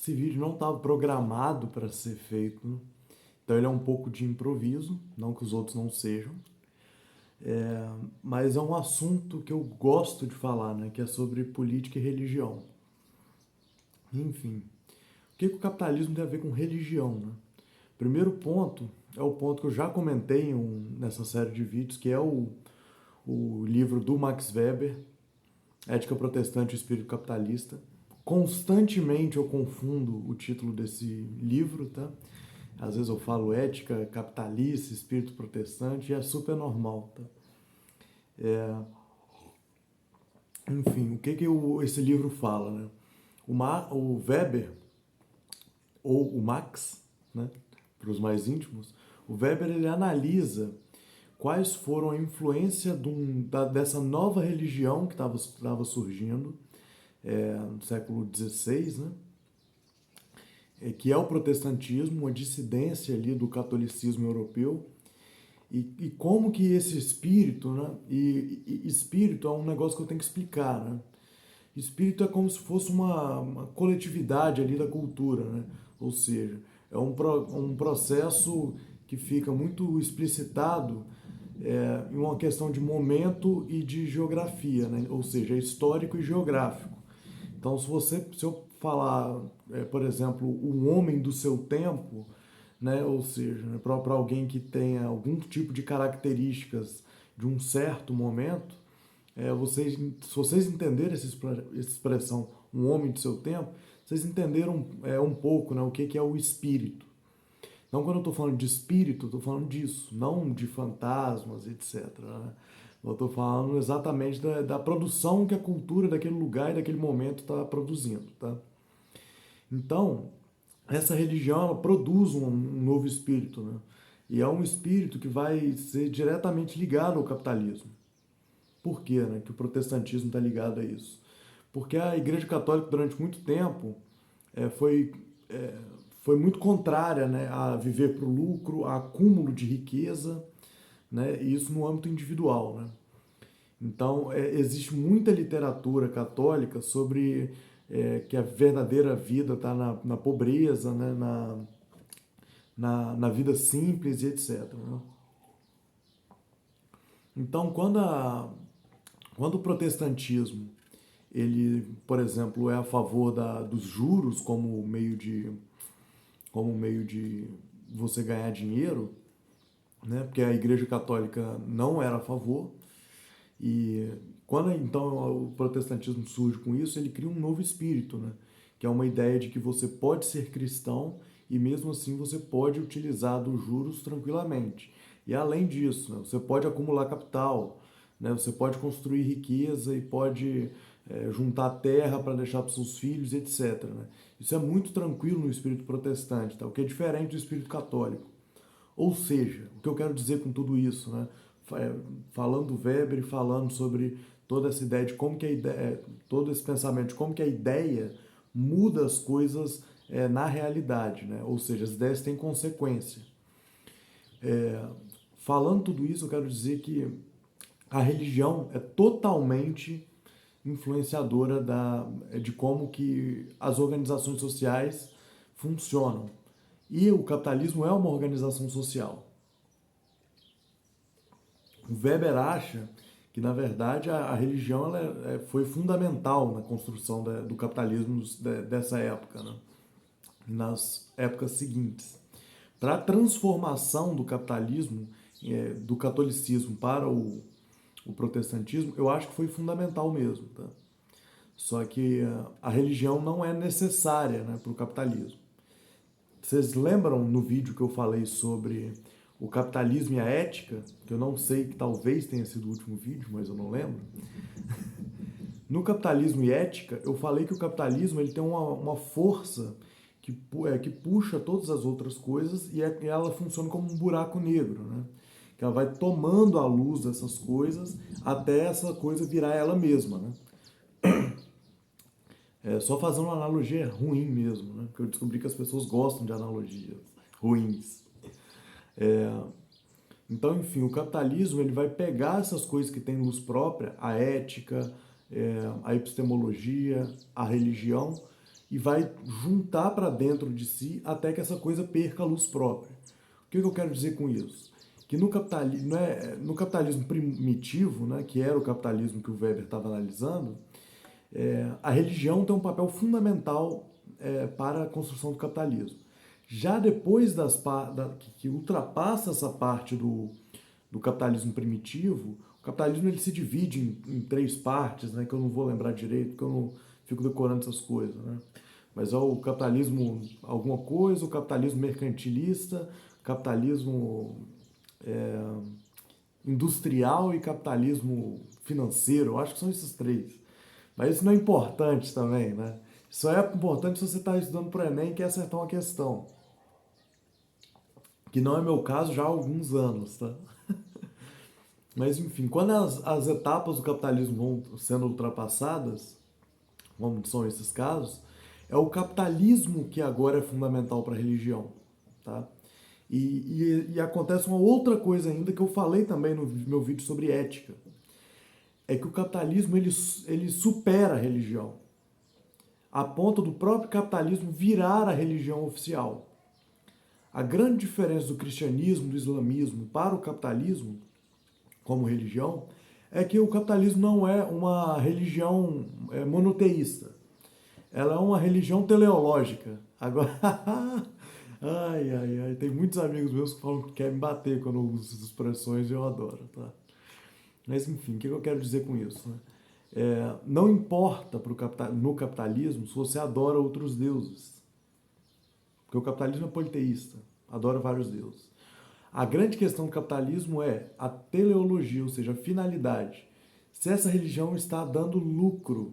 Esse vídeo não estava programado para ser feito, né? Então ele é um pouco de improviso, não que os outros não sejam, mas é um assunto que eu gosto de falar, né? Que é sobre política e religião. Enfim, o que o capitalismo tem a ver com religião, né? Primeiro ponto é o ponto que eu já comentei nessa série de vídeos, que é o livro do Max Weber, Ética Protestante e Espírito Capitalista. Constantemente eu confundo o título desse livro, tá? Às vezes eu falo ética capitalista, espírito protestante, e é super normal, tá? Enfim, o que esse livro fala, né? O Weber, ou o Max, né? Para os mais íntimos, o Weber ele analisa quais foram a influência dessa nova religião que estava surgindo no século XVI, né? Que é o protestantismo, uma dissidência ali do catolicismo europeu, e como que esse espírito, né? E espírito é um negócio que eu tenho que explicar, né? Espírito é como se fosse uma coletividade ali da cultura, né? Ou seja, é um processo que fica muito explicitado em uma questão de momento e de geografia, né? Ou seja, é histórico e geográfico. Então, se eu falar, por exemplo, o homem do seu tempo, né? Ou seja, né, para alguém que tenha algum tipo de características de um certo momento, se vocês entenderem essa expressão, um homem do seu tempo, vocês entenderam um pouco, né, o que é o espírito. Então, quando eu estou falando de espírito, eu estou falando disso, não de fantasmas, etc. Né? Eu estou falando exatamente da produção que a cultura daquele lugar e daquele momento está produzindo. Tá? Então, essa religião ela produz um novo espírito, né? E é um espírito que vai ser diretamente ligado ao capitalismo. Por quê, né, que o protestantismo está ligado a isso? Porque a Igreja Católica, durante muito tempo, é, foi, é, foi muito contrária, né, a viver para o lucro, a acúmulo de riqueza, né, e isso no âmbito individual. Né? Então, existe muita literatura católica sobre que a verdadeira vida está na pobreza, né, na vida simples e etc. Né? Então, quando o protestantismo ele, por exemplo, é a favor dos juros como meio de você ganhar dinheiro, né? Porque a Igreja Católica não era a favor. E quando então o protestantismo surge com isso, ele cria um novo espírito, né? Que é uma ideia de que você pode ser cristão e mesmo assim você pode utilizar dos juros tranquilamente. E além disso, né, você pode acumular capital, né? Você pode construir riqueza e pode juntar terra para deixar para seus filhos, etc. Né? Isso é muito tranquilo no espírito protestante, tá? O que é diferente do espírito católico. Ou seja, o que eu quero dizer com tudo isso, né? Falando do Weber e falando sobre toda essa ideia de como que a ideia, todo esse pensamento de como que a ideia muda as coisas na realidade, né? Ou seja, as ideias têm consequência. Falando tudo isso, eu quero dizer que a religião é totalmente influenciadora de como que as organizações sociais funcionam. E o capitalismo é uma organização social. O Weber acha que, na verdade, a religião foi fundamental na construção do capitalismo dessa época, né? Nas épocas seguintes. Para a transformação do capitalismo, do catolicismo para o protestantismo, eu acho que foi fundamental mesmo. Tá? Só que a religião não é necessária, né, para o capitalismo. Vocês lembram no vídeo que eu falei sobre o capitalismo e a ética? Que eu não sei, que talvez tenha sido o último vídeo, mas eu não lembro. No capitalismo e ética, eu falei que o capitalismo ele tem uma força que puxa todas as outras coisas e ela funciona como um buraco negro, né? Que ela vai tomando a luz dessas coisas até essa coisa virar ela mesma, né? Só fazendo uma analogia ruim mesmo, né? Porque eu descobri que as pessoas gostam de analogias ruins. Então, enfim, o capitalismo ele vai pegar essas coisas que têm luz própria, a ética, a epistemologia, a religião, e vai juntar para dentro de si até que essa coisa perca a luz própria. O que eu quero dizer com isso? Que no capitalismo, no capitalismo primitivo, né, que era o capitalismo que o Weber estava analisando, a religião tem um papel fundamental para a construção do capitalismo. Já depois que ultrapassa essa parte do capitalismo primitivo, o capitalismo ele se divide em três partes, né, que eu não vou lembrar direito, porque eu não fico decorando essas coisas. Né? Mas é o capitalismo alguma coisa, o capitalismo mercantilista, capitalismo industrial e capitalismo financeiro. Eu acho que são esses três. Mas isso não é importante também, né? Só é importante se você está estudando para o Enem e quer acertar uma questão. Que não é meu caso já há alguns anos, tá? Mas enfim, quando as etapas do capitalismo vão sendo ultrapassadas, como são esses casos, é o capitalismo que agora é fundamental para a religião, tá? E acontece uma outra coisa ainda que eu falei também no meu vídeo sobre ética. É que o capitalismo ele supera a religião, a ponto do próprio capitalismo virar a religião oficial. A grande diferença do cristianismo, do islamismo para o capitalismo como religião é que o capitalismo não é uma religião monoteísta. Ela é uma religião teleológica. Agora, ai, tem muitos amigos meus que falam que querem me bater quando eu uso essas expressões e eu adoro, tá? Mas enfim, o que eu quero dizer com isso? Né? Não importa no capitalismo se você adora outros deuses. Porque o capitalismo é politeísta, adora vários deuses. A grande questão do capitalismo é a teleologia, ou seja, a finalidade. Se essa religião está dando lucro.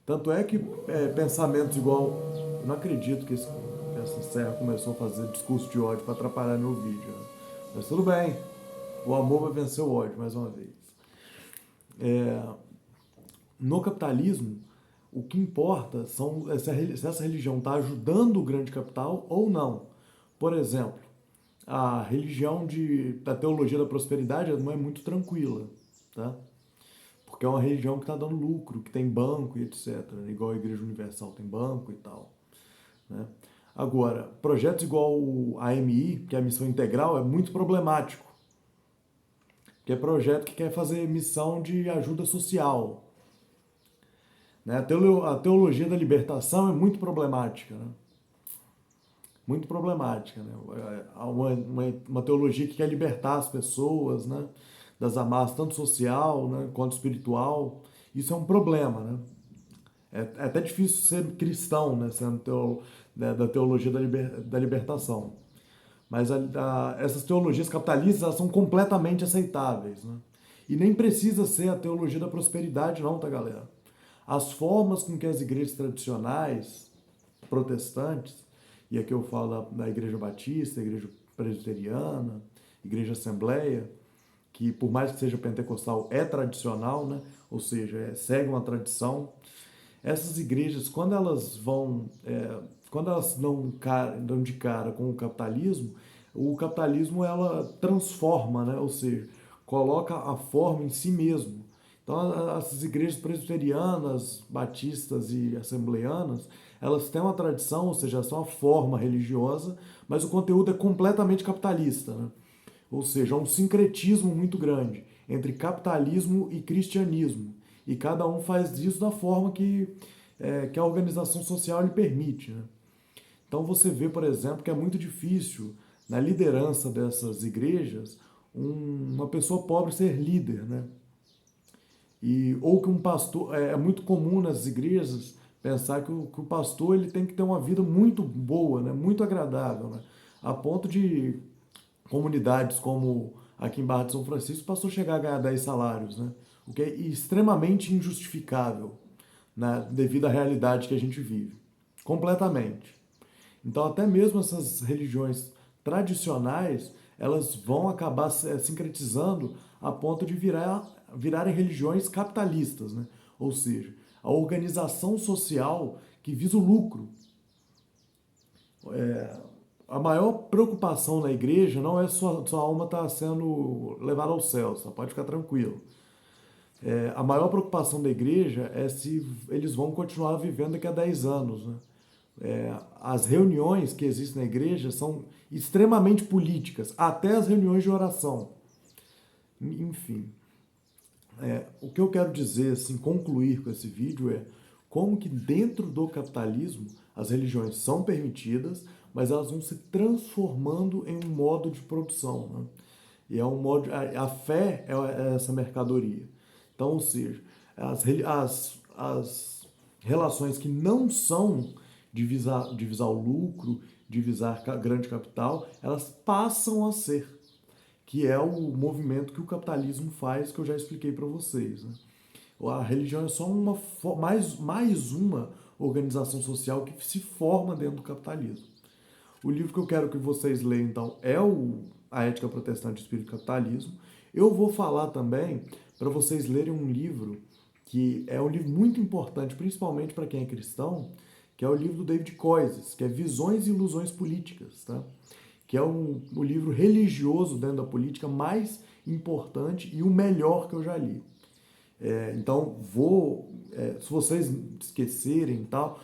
Tanto é que pensamentos igual... Eu não acredito que essa serra começou a fazer discurso de ódio para atrapalhar meu vídeo. Né? Mas tudo bem, o amor vai vencer o ódio, mais uma vez. No capitalismo, o que importa são se essa religião está ajudando o grande capital ou não. Por exemplo, a religião da teologia da prosperidade não é muito tranquila, tá? Porque é uma religião que está dando lucro, que tem banco e etc. Igual a Igreja Universal tem banco e tal. Né? Agora, projetos igual o AMI, que é a missão integral, é muito problemático. Que é projeto que quer fazer missão de ajuda social. Né? A teologia da libertação é muito problemática. Né? Muito problemática. Né? Há uma teologia que quer libertar as pessoas, né? Das amarras, tanto social, né? Quanto espiritual. Isso é um problema. Né? É até difícil ser cristão, né? Sendo da teologia da libertação. Mas essas teologias capitalistas elas são completamente aceitáveis. Né? E nem precisa ser a teologia da prosperidade, não, tá, galera? As formas com que as igrejas tradicionais, protestantes, e aqui eu falo da Igreja Batista, Igreja Presbiteriana, Igreja Assembleia, que por mais que seja pentecostal, é tradicional, né? Ou seja, segue uma tradição. Essas igrejas, quando elas dão de cara com o capitalismo ela transforma, né? Ou seja, coloca a forma em si mesmo. Então, essas igrejas presbiterianas, batistas e assembleianas, elas têm uma tradição, ou seja, são uma forma religiosa, mas o conteúdo é completamente capitalista, né? Ou seja, há um sincretismo muito grande entre capitalismo e cristianismo. E cada um faz isso da forma que a organização social lhe permite. Né? Então você vê, por exemplo, que é muito difícil, na liderança dessas igrejas, uma pessoa pobre ser líder. Né? Ou que um pastor... É muito comum nas igrejas pensar que o pastor ele tem que ter uma vida muito boa, né? Muito agradável. Né? A ponto de comunidades como aqui em Barra de São Francisco, passou a chegar a ganhar 10 salários, né? O que é extremamente injustificável, né? Devido à realidade que a gente vive. Completamente. Então, até mesmo essas religiões tradicionais, elas vão acabar sincretizando a ponto de virarem religiões capitalistas, né? Ou seja, a organização social que visa o lucro. A maior preocupação na igreja não é sua alma estar sendo levada ao céu, você pode ficar tranquilo. A maior preocupação da igreja é se eles vão continuar vivendo daqui a 10 anos, né? As reuniões que existem na igreja são extremamente políticas, até as reuniões de oração. Enfim, o que eu quero dizer, assim, concluir com esse vídeo é como que dentro do capitalismo as religiões são permitidas, mas elas vão se transformando em um modo de produção, né? E é um modo, a fé é essa mercadoria. Então, ou seja, as relações que não são de visar o lucro, de visar grande capital, elas passam a ser, que é o movimento que o capitalismo faz, que eu já expliquei para vocês, né? A religião é só mais uma organização social que se forma dentro do capitalismo. O livro que eu quero que vocês leiam, então, é A Ética Protestante do Espírito do Capitalismo. Eu vou falar também para vocês lerem um livro que é um livro muito importante, principalmente para quem é cristão, que é o livro do David Koyzis, que é Visões e Ilusões Políticas, tá? Que é o livro religioso dentro da política mais importante e o melhor que eu já li. Então, se vocês esquecerem e tal,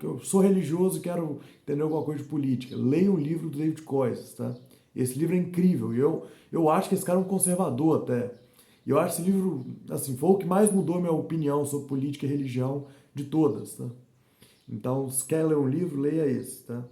eu sou religioso e quero entender alguma coisa de política, leiam o livro do David Koyzis, tá? Esse livro é incrível e eu acho que esse cara é um conservador até. E eu acho esse livro, assim, foi o que mais mudou minha opinião sobre política e religião de todas, tá? Então, se quer ler um livro, leia esse, tá?